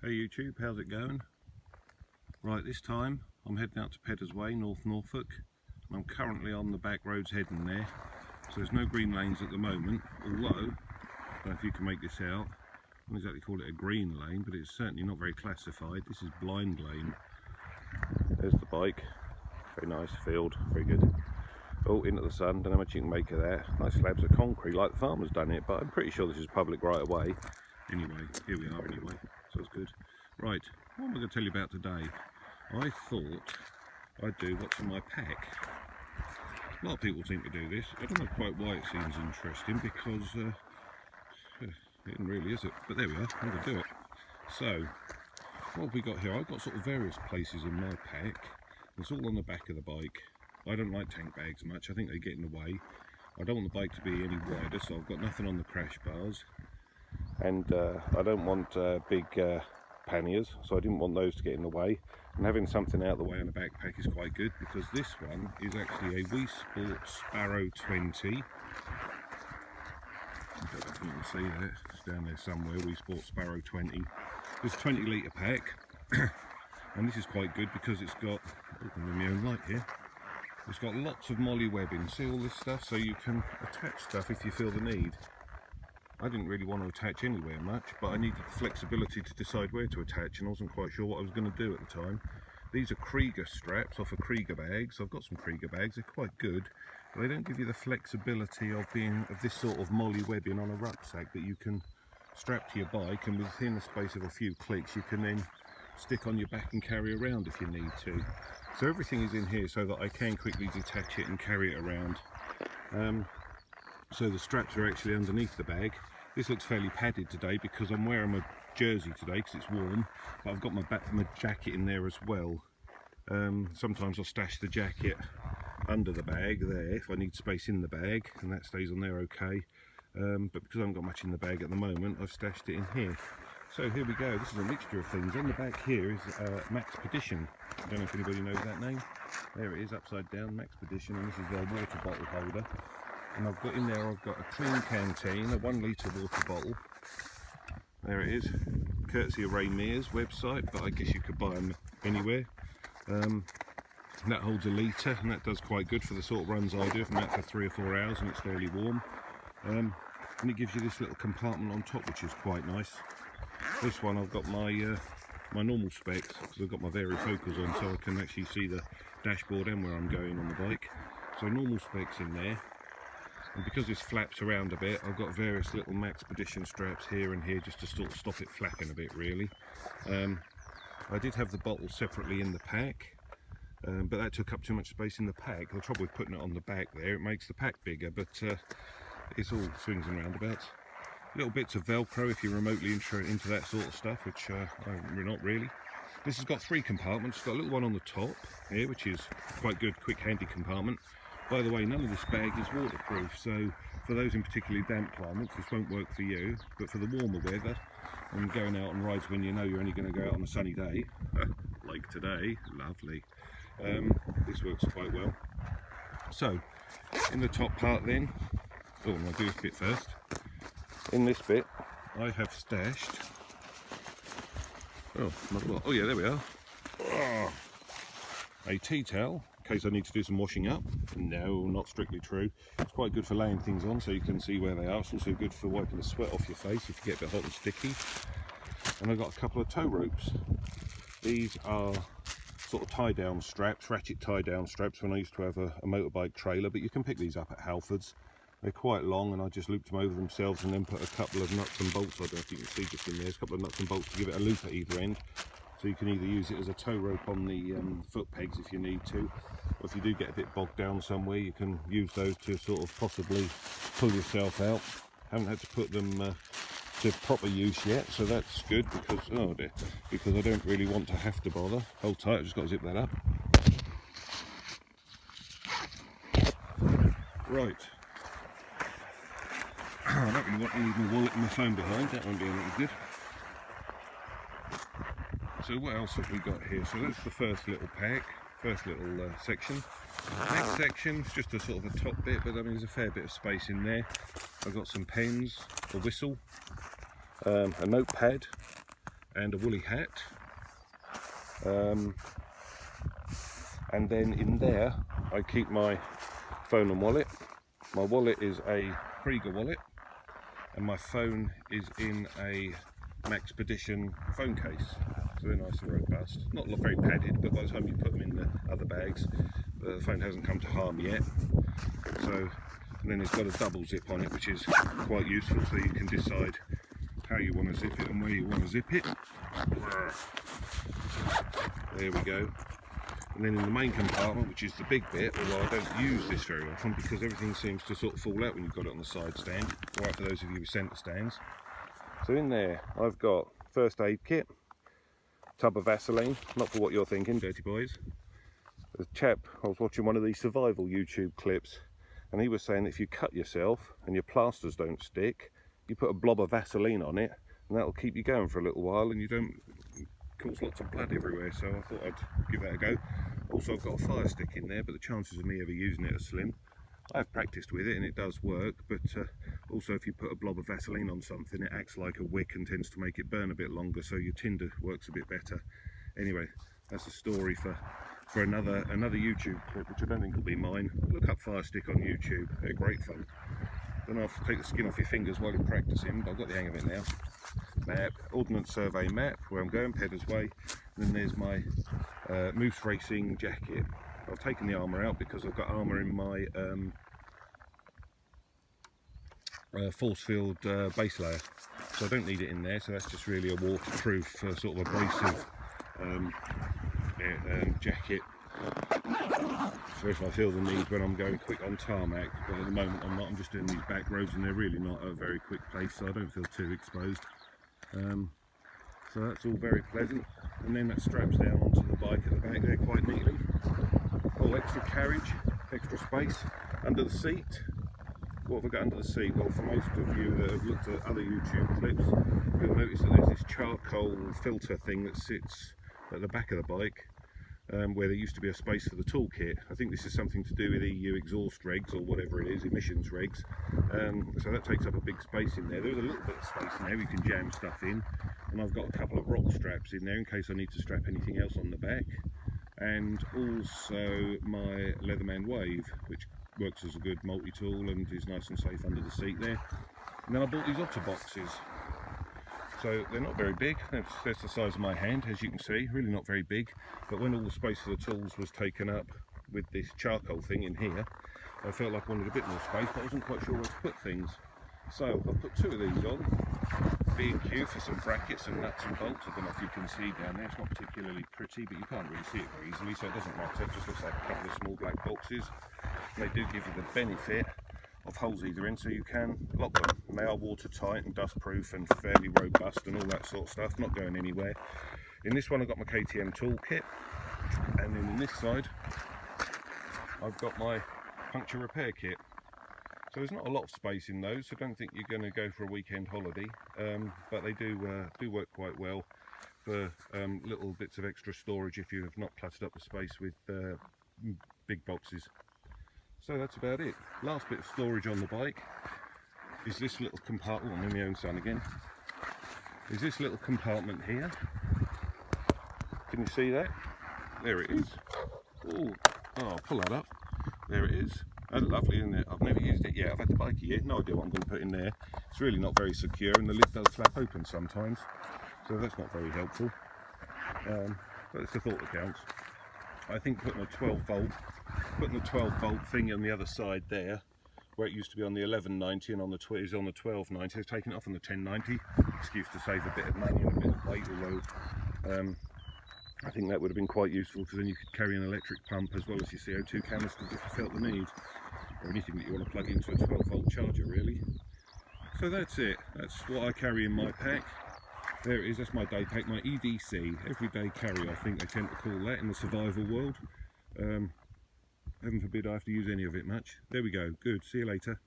Hey YouTube, how's it going? Right, this time I'm heading out to Peddars Way, North Norfolk. I'm currently on the back roads heading there, so there's no green lanes at the moment, although, I don't know if you can make this out, I don't exactly call it a green lane, but it's certainly not very classified. This is blind lane. There's the bike, very nice field, very good. Oh, into the sun, don't know how much you can make of that. Nice slabs of concrete, like the farmer's done it, but I'm pretty sure this is public right of way. Anyway, here we are anyway, so it's good. Right, what am I going to tell you about today? I thought I'd do what's in my pack. A lot of people seem to do this. I don't know quite why it seems interesting, because it isn't really, is it? But there we are, I'm going to do it. So, what have we got here? I've got sort of various places in my pack. It's all on the back of the bike. I don't like tank bags much, I think they get in the way. I don't want the bike to be any wider, so I've got nothing on the crash bars. And I don't want big panniers, so I didn't want those to get in the way. And having something out of the way on the backpack is quite good, because this one is actually a We Sport Sparrow 20. I don't know if you can see that, it's down there somewhere, We Sport Sparrow 20. It's a 20 litre pack, and this is quite good because it's got, I'm my own light here, it's got lots of molly webbing, see all this stuff, so you can attach stuff if you feel the need. I didn't really want to attach anywhere much, but I needed the flexibility to decide where to attach, and I wasn't quite sure what I was going to do at the time. These are Krieger straps off of Krieger bags. I've got some Krieger bags, they're quite good, but they don't give you the flexibility of this sort of molly webbing on a rucksack that you can strap to your bike, and within the space of a few clicks you can then stick on your back and carry around if you need to. So everything is in here so that I can quickly detach it and carry it around. So the straps are actually underneath the bag. This looks fairly padded today because I'm wearing my jersey today because it's warm, but I've got my jacket in there as well. Sometimes I'll stash the jacket under the bag there if I need space in the bag, and that stays on there okay. But because I haven't got much in the bag at the moment, I've stashed it in here. So here we go, this is a mixture of things. On the back here is Maxpedition. I don't know if anybody knows that name. There it is, upside down, Maxpedition, and this is their water bottle holder. And I've got in there, I've got a clean canteen, a 1 litre water bottle. There it is, courtesy of Ray Mears website, but I guess you could buy them anywhere. And that holds a litre, and that does quite good for the sort of runs I do. If I'm out for 3 or 4 hours and it's fairly warm. And it gives you this little compartment on top, which is quite nice. This one I've got my normal specs, because I've got my varifocals on, so I can actually see the dashboard and where I'm going on the bike. So normal specs in there. And because this flaps around a bit, I've got various little Maxpedition straps here and here just to sort of stop it flapping a bit, really. I did have the bottle separately in the pack, but that took up too much space in the pack. The trouble with putting it on the back there, it makes the pack bigger, but it's all swings and roundabouts. Little bits of Velcro if you're remotely into that sort of stuff, which I'm not really. This has got 3 compartments. It's got a little one on the top here, which is quite good, quick, handy compartment. By the way, none of this bag is waterproof, so for those in particularly damp climates, this won't work for you, but for the warmer weather, and going out on rides when you know you're only going to go out on a sunny day, like today, lovely, this works quite well. So, in the top part then, I'll do this bit first. In this bit, I have stashed, oh yeah, there we are, a tea towel, in case I need to do some washing up. No, not strictly true. It's quite good for laying things on so you can see where they are. It's also good for wiping the sweat off your face if you get a bit hot and sticky. And I've got a couple of tow ropes. These are sort of tie down straps, ratchet tie down straps when I used to have a motorbike trailer, but you can pick these up at Halfords. They're quite long, and I just looped them over themselves and then put a couple of nuts and bolts, I don't know if you can see just in there, a couple of nuts and bolts to give it a loop at either end. So you can either use it as a tow rope on the foot pegs if you need to, or if you do get a bit bogged down somewhere, you can use those to sort of possibly pull yourself out. Haven't had to put them to proper use yet, so that's good because, oh dear, because I don't really want to have to bother. Hold tight, I've just got to zip that up. Right. I don't really want to leave my wallet and my phone behind, that won't be any good. So what else have we got here? So that's the first little pack, first little section. Next section is just a sort of a top bit, but I mean there's a fair bit of space in there. I've got some pens, a whistle, a notepad, and a woolly hat. And then in there I keep my phone and wallet. My wallet is a Krieger wallet, and my phone is in a Maxpedition phone case. So they're nice and robust. Not very padded, but by the time you put them in the other bags, the phone hasn't come to harm yet. So, and then it's got a double zip on it, which is quite useful, so you can decide how you want to zip it and where you want to zip it. There we go. And then in the main compartment, which is the big bit, although I don't use this very often because everything seems to sort of fall out when you've got it on the side stand, right, for those of you with centre stands. So in there I've got first aid kit, tub of Vaseline, not for what you're thinking, dirty boys. There's a chap, I was watching one of these survival YouTube clips, and he was saying that if you cut yourself and your plasters don't stick, you put a blob of Vaseline on it and that'll keep you going for a little while and you don't cause lots of blood everywhere, so I thought I'd give that a go. Also I've got a fire stick in there, but the chances of me ever using it are slim. I've practiced with it and it does work, but also if you put a blob of Vaseline on something, it acts like a wick and tends to make it burn a bit longer, so your tinder works a bit better. Anyway, that's a story for another YouTube clip, which I don't think will be mine. Look up fire stick on YouTube, they're great fun. Don't have to take the skin off your fingers while you're practicing, but I've got the hang of it now. Map, Ordnance Survey map, where I'm going, Pedder's Way. And then there's my Moose Racing jacket. I've taken the armour out because I've got armour in my force field base layer, so I don't need it in there, so that's just really a waterproof sort of abrasive jacket. So if I feel the need when I'm going quick on tarmac, but at the moment I'm not, I'm just doing these back roads and they're really not at a very quick pace, so I don't feel too exposed. So that's all very pleasant, and then that straps down onto the bike at the back there quite neatly. All extra carriage, extra space under the seat. What have I got under the seat? Well, for most of you that have looked at other YouTube clips, you'll notice that there's this charcoal filter thing that sits at the back of the bike, where there used to be a space for the toolkit. I think this is something to do with EU exhaust regs or whatever it is, emissions regs. So that takes up a big space in there. There's a little bit of space in there, you can jam stuff in. And I've got a couple of rock straps in there in case I need to strap anything else on the back. And also my Leatherman Wave, which works as a good multi-tool and is nice and safe under the seat there. And then I bought these otter boxes. So they're not very big, that's the size of my hand, as you can see, really not very big. But when all the space for the tools was taken up with this charcoal thing in here, I felt like I wanted a bit more space, but I wasn't quite sure where to put things. So I've put two of these on, B&Q for some brackets and nuts and bolts. I don't know if you can see down there, it's not particularly pretty, but you can't really see it very easily, so it doesn't matter, it just looks like a couple of small black boxes. They do give you the benefit of holes either end, so you can lock them. And they are watertight and dust proof and fairly robust and all that sort of stuff, not going anywhere. In this one I've got my KTM toolkit, and then in this side I've got my puncture repair kit. So there's not a lot of space in those, so don't think you're going to go for a weekend holiday, but they do work quite well for little bits of extra storage if you have not cluttered up the space with big boxes. So that's about it. Last bit of storage on the bike is this little compartment. I'm in my own sun again. Is this little compartment here? Can you see that? There it is. Ooh. Oh, I'll pull that up. There it is. That's lovely, isn't it? I've never used it yet. I've had the bike a year. No idea what I'm going to put in there. It's really not very secure, and the lid does flap open sometimes, so that's not very helpful. But it's the thought that counts. I think putting a 12 volt thing on the other side there, where it used to be on the 1190 and on the is on the 1290, I've taken it off on the 1090. Excuse to save a bit of money and a bit of weight, although I think that would have been quite useful, because then you could carry an electric pump as well as your CO2 canister if you felt the need, or anything that you want to plug into a 12 volt charger really. So that's it, that's what I carry in my pack. There it is, that's my day pack, my EDC, everyday carry I think they tend to call that in the survival world. Heaven forbid I have to use any of it much. There we go, good, see you later.